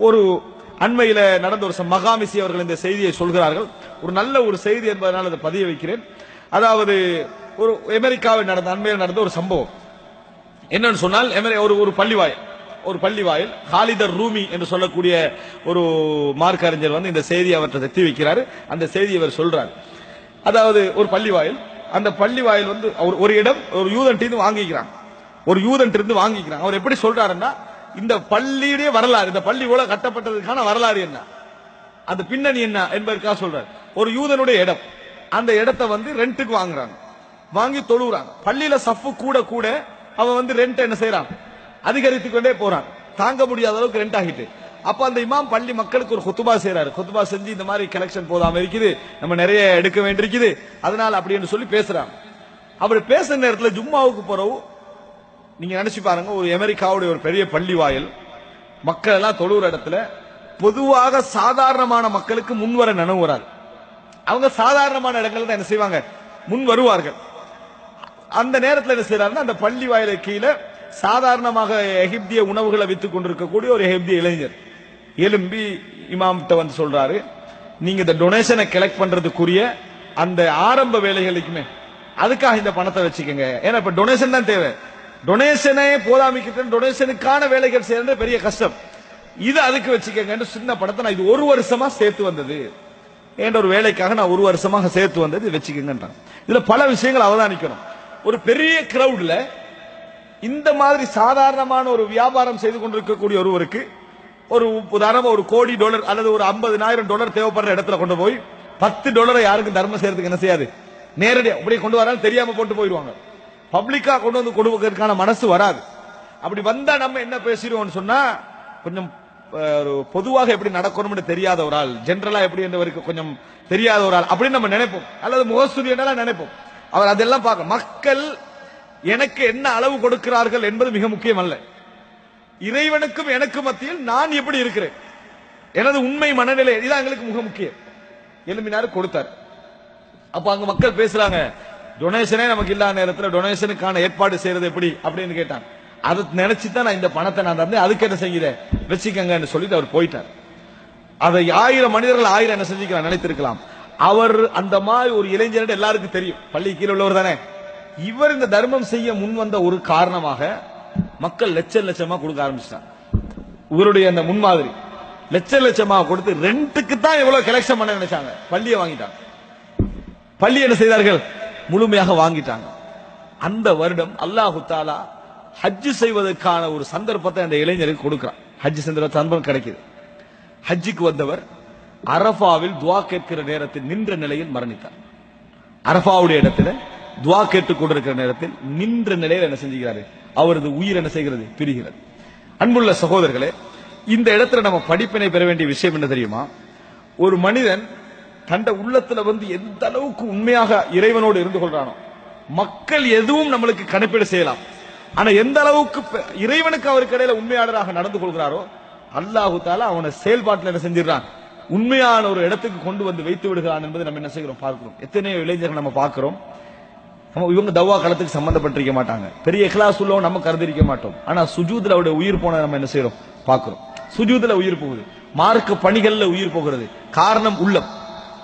ஒரு அண்மையில நடந்த ஒரு மகாமிசி அவர்கள் இந்த செய்தியை சொல்கிறார்கள். ஒரு நல்ல ஒரு செய்தி என்பதனால் அதை பதிய வைக்கிறேன். அதாவது ஒரு அமெரிக்காவில் அண்மையில் நடந்த ஒரு சம்பவம் என்னன்னு சொன்னால், ஒரு பள்ளிவாயில் ஹாலிதர் ரூமி என்று சொல்லக்கூடிய ஒரு மார்க் அறிஞர் இந்த செய்தியை அவற்றை எத்தி வைக்கிறார். அந்த செய்தியை அவர் சொல்றார். அதாவது ஒரு பள்ளிவாயில், அந்த பள்ளிவாயில் ஒரு இடம் ஒரு யூதன் இருந்து வாங்கிக்கிறான். அவர் எப்படி சொல்றாருன்னா, இந்த பள்ளியுடைய வரலாறு, இந்த பள்ளி போல கட்டப்பட்டதுக்கான வரலாறு என்ன, அந்த பின்னணி என்ன என்பதற்காக சொல்றாரு. ஒரு யூதனுடைய இடம், அந்த இடத்தை ரெண்டுக்கு வாங்குறாங்க, வாங்கி தொழுறாங்க. பள்ளியில சஃப்பு கூட கூட அவன் ரெண்ட் என்ன செய்யறான், அதிகரித்து கொண்டே போறான். தாங்க முடியாத அளவுக்கு ரெண்ட் ஆகிட்டு. அப்ப அந்த இமாம் பள்ளி மக்களுக்கு ஒரு குத்துபா செய்யறாரு. குத்துபா செஞ்சு இந்த மாதிரி கலெக்ஷன் போதாம இருக்குது, நம்ம நிறைய எடுக்க வேண்டியிருக்குது, அதனால அப்படின்னு சொல்லி பேசுறாங்க. அப்படி பேசுற நேரத்தில் ஜும்மாவுக்கு போறவு நீங்க நினைச்சு பாருங்க, ஒரு அமெரிக்காவுடைய ஒரு பெரிய பள்ளி வாயில், மக்கள் எல்லாம் தொழுகிற இடத்துல பொதுவாக சாதாரணமான மக்களுக்கு முன்வர நினைவு வராது. அவங்க சாதாரணமான இடங்கள் தான் என்ன செய்வாங்க, முன் வருவார்கள். அந்த நேரத்தில் என்ன செய்யறாருன்னா, அந்த பள்ளி வாயில கீழே சாதாரணமாக எகிப்திய உணவுகளை வித்துக் கொண்டிருக்கக்கூடிய ஒரு எகிப்திய இளைஞர் எலும்பி இமாம்கிட்ட சொல்றாரு, நீங்க இந்த டொனேஷனை கலெக்ட் பண்றதுக்குரிய அந்த ஆரம்ப வேலைகளுக்குமே அதுக்காக இந்த பணத்தை வச்சுக்கோங்க. ஏன்னா இப்ப டொனேஷன் தான் தேவை. டொனேஷனே போதாமிக்கிட்ட டொனேஷனுக்கான வேலைகள் செய்யறது பெரிய கஷ்டம். இது அதுக்கு வச்சுக்கோங்க. சின்ன பணத்தை நான் இது ஒரு வருஷமா சேர்த்து வந்தது, என்ற ஒரு வேலைக்காக நான் ஒரு வருஷமாக சேர்த்து வந்தது, வச்சுக்கோங்க. இதுல பல விஷயங்கள் அவதானிக்கணும். ஒரு பெரிய கிரௌட்ல இந்த மாதிரி சாதாரணமான ஒரு வியாபாரம் செய்து கொண்டிருக்கக்கூடிய ஒருவருக்கு ஒரு உதாரணமா ஒரு $1,00,00,000 அல்லது ஒரு $50,000 தேவைப்படுற இடத்துல கொண்டு போய் $10 யாருக்கும் தர்மம் செய்யறதுக்கு என்ன செய்யாது, நேரடியா அப்படியே கொண்டு வராலும் தெரியாம போட்டு போயிடுவாங்க. பப்ளிக்கா கொண்டு கொடுப்பதற்கான மனசு வராது. அப்படி வந்தா நம்ம என்ன பேசிடுவோம்னு சொன்னா, கொஞ்சம் பொதுவாக எப்படி நடக்கணும்னு தெரியாத ஒரு ஆள், ஜெனரலா எப்படி என்றவருக்கு கொஞ்சம் தெரியாத ஒரு ஆள் அப்படின்னு நம்ம நினைப்போம், அல்லது முகஸ்துதி என்றெல்லாம் நினைப்போம். அவர் அதெல்லாம் பார்க்க, மக்கள் எனக்கு என்ன அளவு கொடுக்கிறார்கள் என்பது மிக முக்கியம் அல்ல. இறைவனுக்கும் எனக்கு மத்தியில் நான் எப்படி இருக்கிறேன், எனது உண்மை மனநிலை, இதுதான் எங்களுக்கு மிக முக்கியம். எலும்பினாரு கொடுத்தார். அப்ப அங்க மக்கள் பேசுறாங்க, டொனேஷனே நமக்கு இல்லாத நேரத்தில் டொனேஷனுக்கான ஏற்பாடு செய்யறது எப்படி அப்படின்னு கேட்டாங்க. அதை நினைச்சுதான் நான் இந்த பணத்தை நான் தந்தேன், அதுக்கு என்ன செய்கிறேன் வச்சுக்கங்கன்னு சொல்லிட்டு அவர் போயிட்டார். அதை 1000 மனிதர்கள் 1000 என்ன செஞ்சுக்கிறார் நினைத்திருக்கலாம். அவர் அந்த மாதிரி ஒரு இளைஞர் எல்லாருக்கும் தெரியும், பள்ளி கீழே உள்ளவர் தானே. இவர் இந்த தர்மம் செய்ய முன் வந்த ஒரு காரணமாக மக்கள் லட்சமா கொடுக்க ஆரம்பிச்சிட்டாங்க. இவருடைய அந்த முன்மாதிரி லட்சமா கொடுத்து ரெண்டுக்கு தான் எவ்வளவு கலெக்ஷன் பண்ண நினைச்சாங்க, பள்ளியை வாங்கிட்டாங்க. பள்ளி என்ன செய்தார்கள், முழுமையாக வாங்கிட்டாங்க. அந்த வருடம் அல்லாஹு தஆலா ஹஜ் செய்வதற்கான ஒரு சந்தர்ப்பத்தை அந்த இளைஞருக்கு கொடுக்கிறான். ஹஜ் சென்ற சந்தர்ப்பம் கிடைக்குது. ஹஜ்ஜுக்கு வந்தவர் அரஃபாவில் துவா கேட்கிற நேரத்தில் நின்ற நிலையில் மரணித்தார். அரஃபாவுடைய இடத்துல துவா கேட்டுக் கொண்டிருக்கிற நேரத்தில் நின்ற நிலையில் என்ன செஞ்சுகிறாரு, அவரது உயிர் என்ன செய்கிறது, பிரிகிறது. அன்புள்ள சகோதரர்களே, இந்த இடத்துல நம்ம படிப்பினை பெற வேண்டிய விஷயம் என்ன தெரியுமா, ஒரு மனிதன் தண்ட உள்ளத்துல எந்த அளவுக்கு உண்மையாக இறைவனோடு இருந்து கொள்றானோ, மக்கள் எதுவும் நம்மளுக்கு கணிப்பீடு செய்யலாம், ஆனா எந்த அளவுக்கு இறைவனுக்கு அவருக்கு இடையில உண்மையாளராக நடந்து கொள்கிறாரோ, அல்லாஹு தஆலா அவனை செயல்பாட்டில் என்ன செஞ்சிடறான், உண்மையான ஒரு இடத்துக்கு கொண்டு வந்து வைத்து விடுகிறான் என்பதை நம்ம என்ன செய்கிறோம், பார்க்கிறோம். எத்தனையோ இளைஞர்கள் நம்ம பார்க்கிறோம், இவங்க தவ்வா காலத்துக்கு சம்பந்தப்பட்டிருக்க மாட்டாங்க, பெரிய இக்லாஸ் உள்ளவங்க நம்ம கருதிருக்க மாட்டோம், ஆனா சுஜூதுல அவருடைய உயிர் போன நம்ம என்ன செய்யறோம், பார்க்கிறோம். சுஜூதுல உயிர் போகுது, மார்க்க பணிகள்ல உயிர் போகிறது. காரணம் உள்ளம்.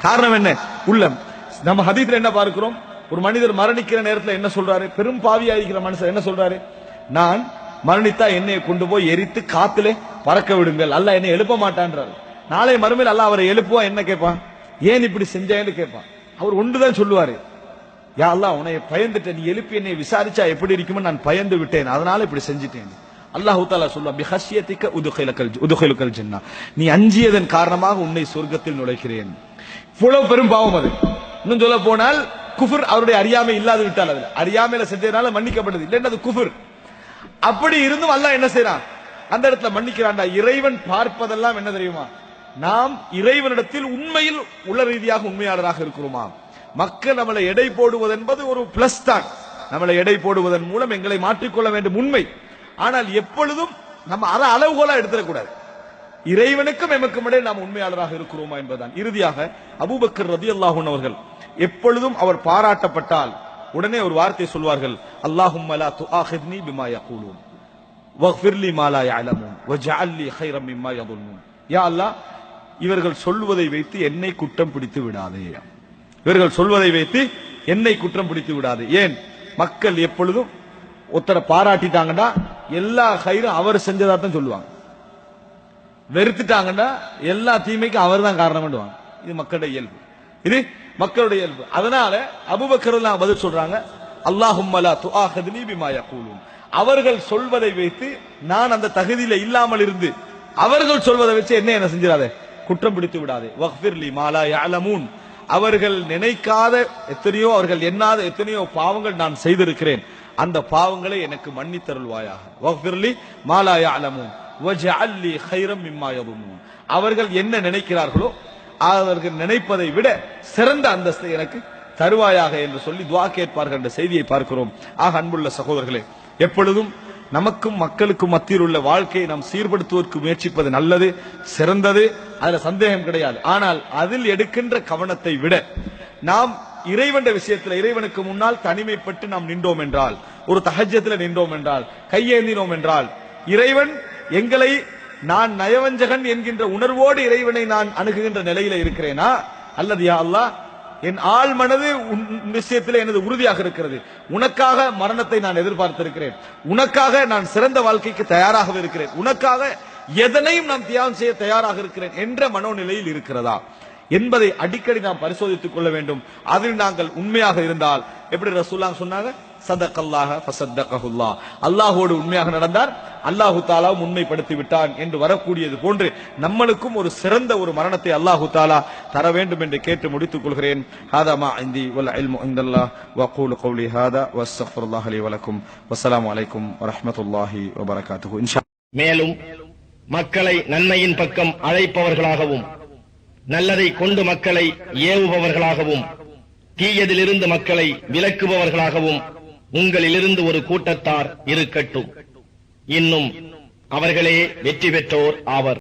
காரணம் என்ன, உள்ளம். நம்ம ஹதீஸ்ல என்ன பார்க்கிறோம், ஒரு மனிதர் மரணிக்கிற நேரத்தில் என்ன சொல்றாரு, பெரும் பாவியா இருக்கிற மனுஷன் என்ன சொல்றாரு, நான் மரணித்தா என்னை கொண்டு போய் எரித்து காத்திலே பறக்க விடுங்கள், அல்லாஹ் என்னை எழுப்ப மாட்டான்றாரு. நாளை மறுமையில் அல்லாஹ் அவரை எழுப்புவான், என்ன கேட்பான், ஏன் இப்படி செஞ்சேன்னு கேட்பான். அவர் ஒன்றுதான் சொல்லுவாரு, யா அல்லாஹ் உன்னை பயந்துட்டேன், நீ எழுப்பி என்னை விசாரிச்சா எப்படி இருக்குமோ நான் பயந்து விட்டேன், அதனால இப்படி செஞ்சிட்டேன். அல்லாஹ் தஆலா சொல்லுவான், பிஹஷ்யதிக உதுகிலுக்கல் ஜன்னah, நீ அஞ்சியதன் காரணமாக உன்னை சொர்க்கத்தில் நுழைக்கிறேன். இவ்வளவு பெரும் பாவம் அது. இன்னும் சொல்ல போனால் குஃபர், அவருடைய அறியாமை இல்லாது விட்டால், அதுல அறியாமையில செஞ்சதுனால மன்னிக்கப்பட்டது, இல்லைன்னா அது குஃபர். அப்படி இருந்தும் அல்லாஹ் என்ன செய்யறான், அந்த இடத்துல மன்னிக்கிறான்டா. இறைவன் பார்ப்பதெல்லாம் என்ன தெரியுமா, நாம் இறைவனிடத்தில் உண்மையில் உள்ள ரீதியாக உண்மையாளராக இருக்கிறோமா. மக்கள் நம்மளை எடை போடுவது என்பது ஒரு பிளஸ் தான், நம்மளை எடை போடுவதன் மூலம் எங்களை மாற்றிக்கொள்ள வேண்டும் உண்மை. ஆனால் எப்பொழுதும் நம்ம அதை அளவுகோலா எடுத்துடக்கூடாது. இறைவனுக்கும் எமக்கும் இடையே நாம் உண்மையாளராக இருக்கிறோமா என்பதுதான். இறுதியாக அபூபக்கர் ரலியல்லாஹு அன்ஹு அவர்கள் எப்பொழுதும் அவர் பாராட்டப்பட்டால் உடனே ஒரு வார்த்தை சொல்வார்கள், அல்லாஹும்ம லா துஆஹித்னி பிமா யகூலூன், வக்ஃபிர் லி மா லா யஅலமூன் வஜஅல் லி கைரம் மிம்மா யظنون. யா அல்லாஹ், இவர்கள் சொல்வதை வைத்து என்னை குற்றம் பிடித்து விடாதே. இவர்கள் சொல்வதை வைத்து என்னை குற்றம் பிடித்து விடாது. ஏன்? மக்கள் எப்பொழுதும் ஒருத்தரை பாராட்டிட்டாங்கன்னா எல்லா கயிறும் அவர் செஞ்சதா தான் சொல்லுவாங்க. வெறுத்துட்டாங்கன்னா எல்லா தீமைக்கும் அவர் தான் காரணம். இது மக்களுடைய இயல்பு. இது மக்களுடைய இயல்பு. அதனால அபூபக்கர் பதில் சொல்றாங்க, அல்லாஹும்ம லா துஆஹிதுனி பிமா யகூலூன். அவர்கள் சொல்வதை வைத்து நான் அந்த தகுதியில இல்லாமல் இருந்து அவர்கள் சொல்வதை வச்சு என்ன செஞ்சிடாதே, குற்றம் பிடித்து விடாதே. வக்ஃபிர் லி மா லா யஅலமூன். அவர்கள் நினைக்காத எத்தனையோ, அவர்கள் எண்ணாத எத்தனையோ பாவங்கள் நான் செய்திருக்கிறேன். அந்த பாவங்களை எனக்கு மன்னித்தருள்வாயாக. வக்ஃபிர் லி மா லா யஅலமூன் வஜஅல் லி கைரம் மிம்மா யظنون. அவர்கள் என்ன நினைக்கிறார்களோ அவர்கள் நினைப்பதை விட சிறந்த அந்தஸ்தை எனக்கு தருவாயாக என்று சொல்லி துஆ கேட்பார்கள் என்ற செய்தியை பார்க்கிறோம். ஆக அன்புள்ள சகோதரர்களே, எப்பொழுதும் நமக்கும் மக்களுக்கும் மத்தியில் உள்ள வாழ்க்கையை நாம் சீர்படுத்துவதற்கு முயற்சிப்பது நல்லது, சிறந்தது, அதுல சந்தேகம் கிடையாது. ஆனால் அதில் எடுக்கின்ற கவனத்தை விட நாம் இறைவன் விஷயத்தில் இறைவனுக்கு முன்னால் தனிமைப்பட்டு நாம் நின்றோம் என்றால், ஒரு தஹஜ்ஜத்தில் நின்றோம் என்றால், கையேந்தினோம் என்றால், இறைவன் எங்களை, நான் நயவஞ்சகன் என்கின்ற உணர்வோடு இறைவனை நான் அணுகுகின்ற நிலையில இருக்கிறேனா, அல்லது யா அல்லாஹ் என் ஆள் மனது விஷயத்தில் எனது உறுதியாக இருக்கிறது, உனக்காக மரணத்தை நான் எதிர்பார்த்திருக்கிறேன், உனக்காக நான் சிறந்த வாழ்க்கைக்கு தயாராக இருக்கிறேன், உனக்காக எதனையும் நாம் தியாகம் செய்ய தயாராக இருக்கிறேன் என்ற மனோநிலையில் இருக்கிறதா என்பதை அடிக்கடி நாம் பரிசோதித்துக் கொள்ள வேண்டும். அதில் நாங்கள் உண்மையாக இருந்தால், எப்படி ரசூலுல்லாஹ் சொன்னாங்க, சதகல்லாஹ ஃபஸத்தகஹுல்லாஹ், அல்லாஹ்வோடு உண்மையாக நடந்தார், அல்லாஹு தஆலா உண்மைப்படுத்தி விட்டான் என்று வரக்கூடியது போன்று நம்மளுக்கும் ஒரு சிறந்த ஒரு மரணத்தை அல்லாஹு தஆலா தர வேண்டும் என்று கேட்டு முடித்துக் கொள்கிறேன். ஹாதா மா இந்தி வல் இல்மு இன்தல்லாஹ் வ கூலு கௌலி ஹாதா வஸ்தக்ஃபிருல்லாஹ லி வ லக்கும். வஸ்ஸலாமு அலைக்கும் வ ரஹ்மத்துல்லாஹி வ பரகாத்துஹு. மேலும் மக்களை நன்மையின் பக்கம் அழைப்பவர்களாகவும், நல்லதை கொண்டு மக்களை ஏவுபவர்களாகவும், தீயதிலிருந்து மக்களை விலக்குபவர்களாகவும் உங்களிலிருந்து ஒரு கூட்டத்தார் இருக்கட்டும். இன்னும் அவர்களே வெற்றி பெற்றோர் ஆவர்.